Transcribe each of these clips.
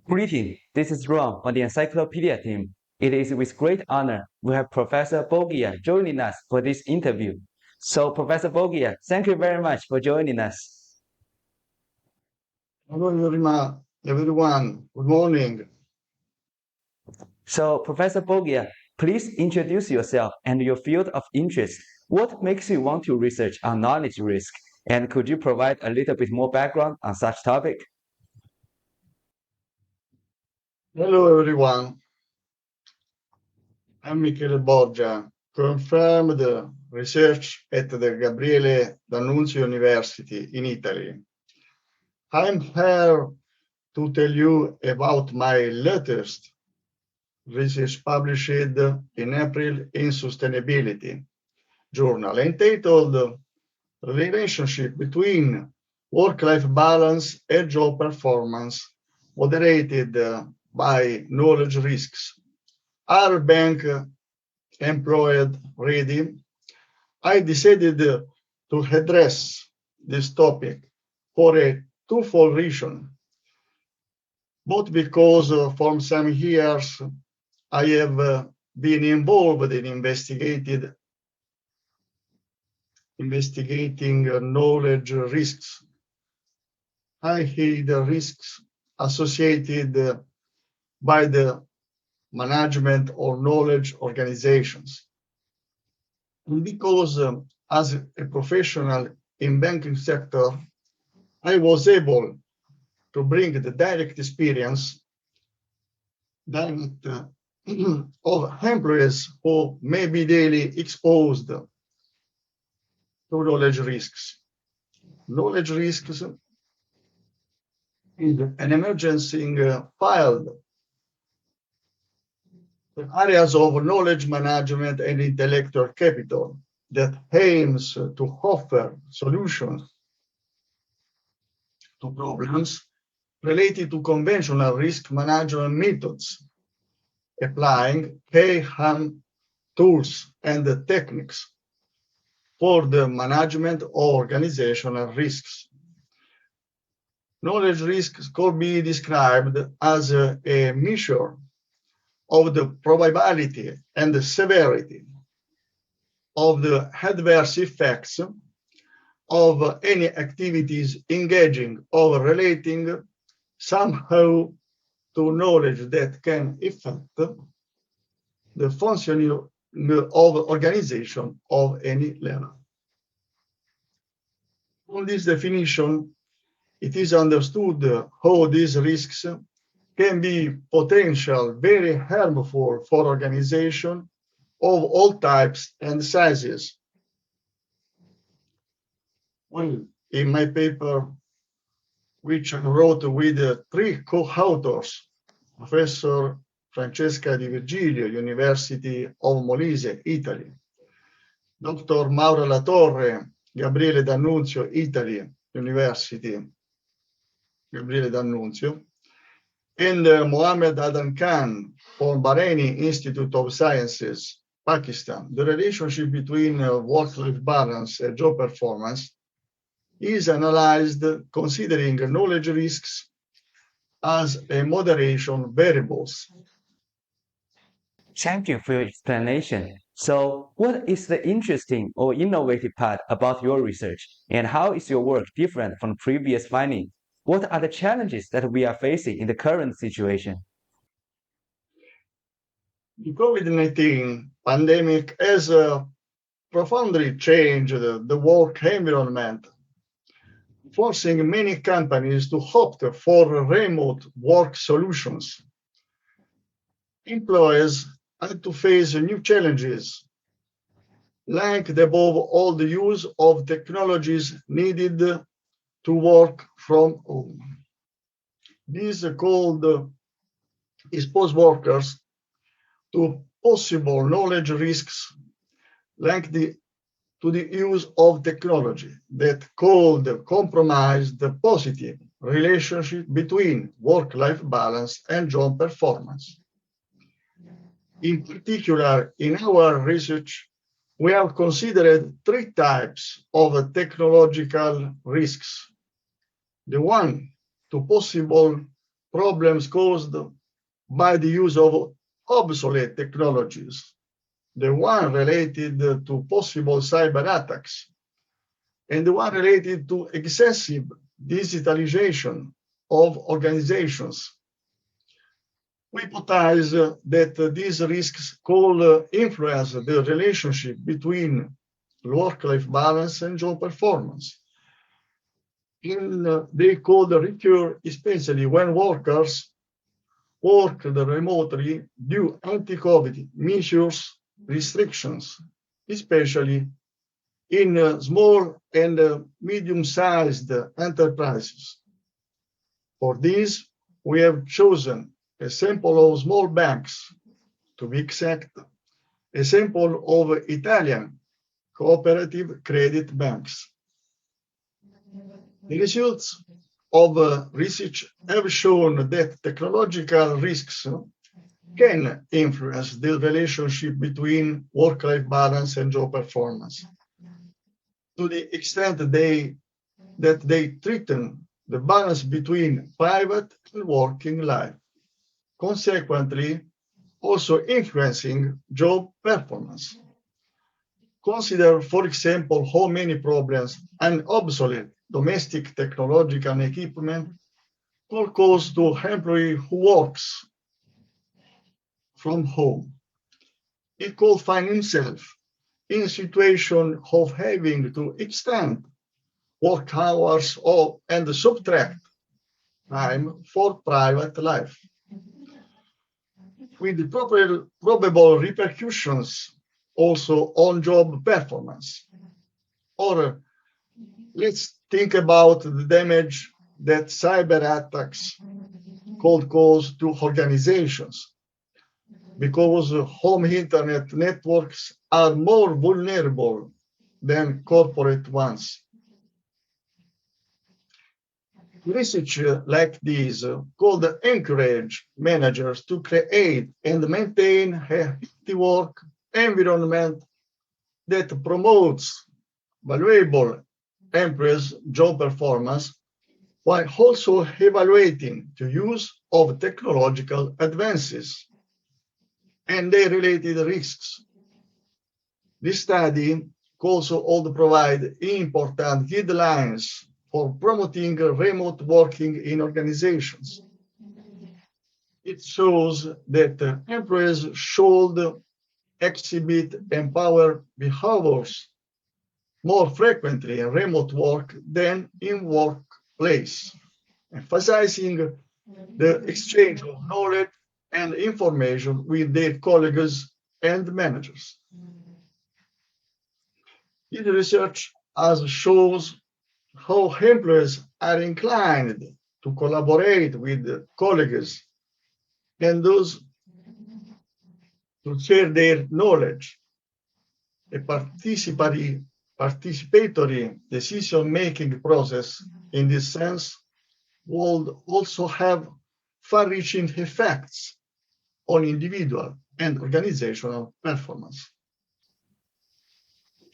Greetings, this is Ron on the Encyclopedia team. It is with great honor we have Professor Borgia joining us for this interview. So, Professor Borgia, thank you very much for joining us. Hello, everyone. Good morning. So, Professor Borgia, please introduce yourself and your field of interest. What makes you want to research on knowledge risk? And could you provide a little bit more background on such topic? Hello, everyone. I'm Michele Borgia, confirmed research at the Gabriele D'Annunzio University in Italy. I'm here to tell you about my latest research published in April in Sustainability journal entitled Relationship between Work-Life Balance and Job Performance Moderated by Knowledge Risks. Are bank employed ready? I decided to address this topic for a twofold reason, both because for some years I have been involved in investigating knowledge risks, i.e. the risks associated by the management or knowledge organizations. And because as a professional in banking sector, I was able to bring the direct experience of employees who may be daily exposed to knowledge risks. Knowledge risks is an emerging field. The areas of knowledge management and intellectual capital that aims to offer solutions to problems related to conventional risk management methods, applying KHAM tools and techniques for the management of organizational risks. Knowledge risks could be described as a measure of the probability and the severity of the adverse effects of any activities engaging or relating somehow to knowledge that can affect the functioning of organization of any level. From this definition, it is understood how these risks can be potential very harmful for organization of all types and sizes. Well, in my paper, which I wrote with three co-authors, Professor Francesca Di Virgilio, University of Molise, Italy, Dr. Maura Latorre, Gabriele D'Annunzio, Italy, University, Gabriele D'Annunzio, and Mohammed Adan Khan from Bahraini Institute of Sciences, Pakistan. The relationship between work-life balance and job performance is analyzed considering knowledge risks as a moderation variables. Thank you for your explanation. So, what is the interesting or innovative part about your research, and how is your work different from previous findings? What are the challenges that we are facing in the current situation? The COVID-19 pandemic has profoundly changed the work environment, forcing many companies to opt for remote work solutions. Employees had to face new challenges, like above all the use of technologies needed to work from home. These called expose workers to possible knowledge risks linked to the use of technology that could compromise the positive relationship between work-life balance and job performance. In particular, in our research, we have considered three types of technological risks. The one to possible problems caused by the use of obsolete technologies, the one related to possible cyber attacks, and the one related to excessive digitalization of organizations. We hypothesize that these risks could influence the relationship between work-life balance and job performance. They could recur especially when workers work remotely due anti-COVID measures restrictions, especially in small and medium-sized enterprises. For this, we have chosen a sample of small banks, to be exact, a sample of Italian cooperative credit banks. The results of research have shown that technological risks can influence the relationship between work-life balance and job performance to the extent that they threaten the balance between private and working life, consequently also influencing job performance. Consider, for example, how many problems an obsolete domestic technological equipment could cause to an employee who works from home. He could find himself in a situation of having to extend work hours and subtract time for private life, with the probable repercussions also on job performance. Or let's think about the damage that cyber attacks could cause to organizations, because home internet networks are more vulnerable than corporate ones. Research like this could encourage managers to create and maintain a healthy work environment that promotes valuable employees' job performance while also evaluating the use of technological advances and their related risks. This study also provide important guidelines for promoting remote working in organizations. It shows that employees should exhibit empowered behaviors more frequently in remote work than in workplace, emphasizing the exchange of knowledge and information with their colleagues and managers. This research also shows how employees are inclined to collaborate with colleagues and those to share their knowledge. A participatory decision-making process in this sense would also have far-reaching effects on individual and organizational performance.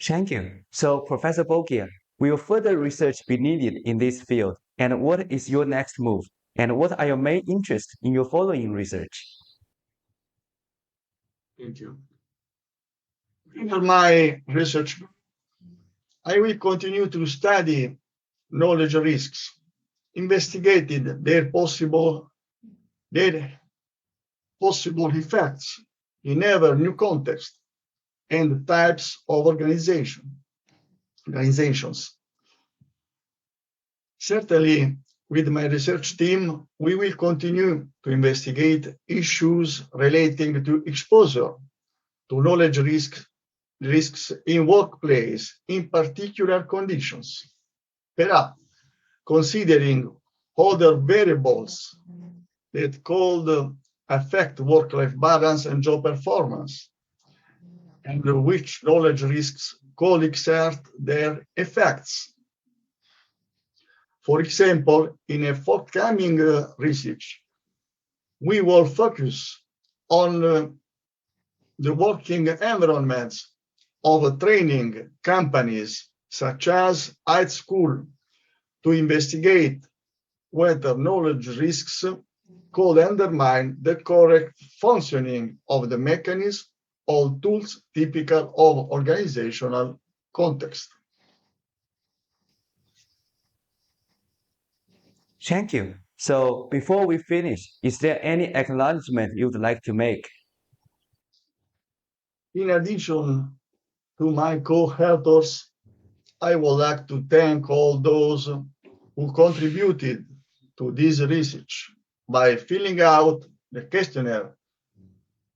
Thank you. So, Professor Borgia, will further research be needed in this field? And what is your next move? And what are your main interests in your following research? Thank you. In my research, I will continue to study knowledge risks, investigating their possible effects in ever new context and types of organizations. Certainly, with my research team, we will continue to investigate issues relating to exposure to knowledge risks in workplace in particular conditions, perhaps considering other variables that could affect work-life balance and job performance, and which knowledge risks could exert their effects. For example, in a forthcoming research, we will focus on the working environments of training companies such as high school to investigate whether knowledge risks could undermine the correct functioning of the mechanism or tools typical of organizational context. Thank you. So, before we finish, is there any acknowledgement you'd like to make? In addition to my co-authors, I would like to thank all those who contributed to this research by filling out the questionnaire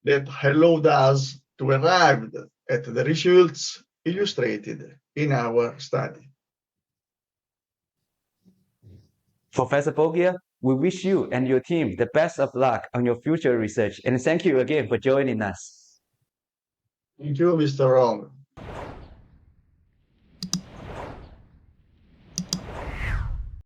that allowed us to arrive at the results illustrated in our study. Professor Borgia, we wish you and your team the best of luck on your future research, and thank you again for joining us. Thank you, Mr. Rong.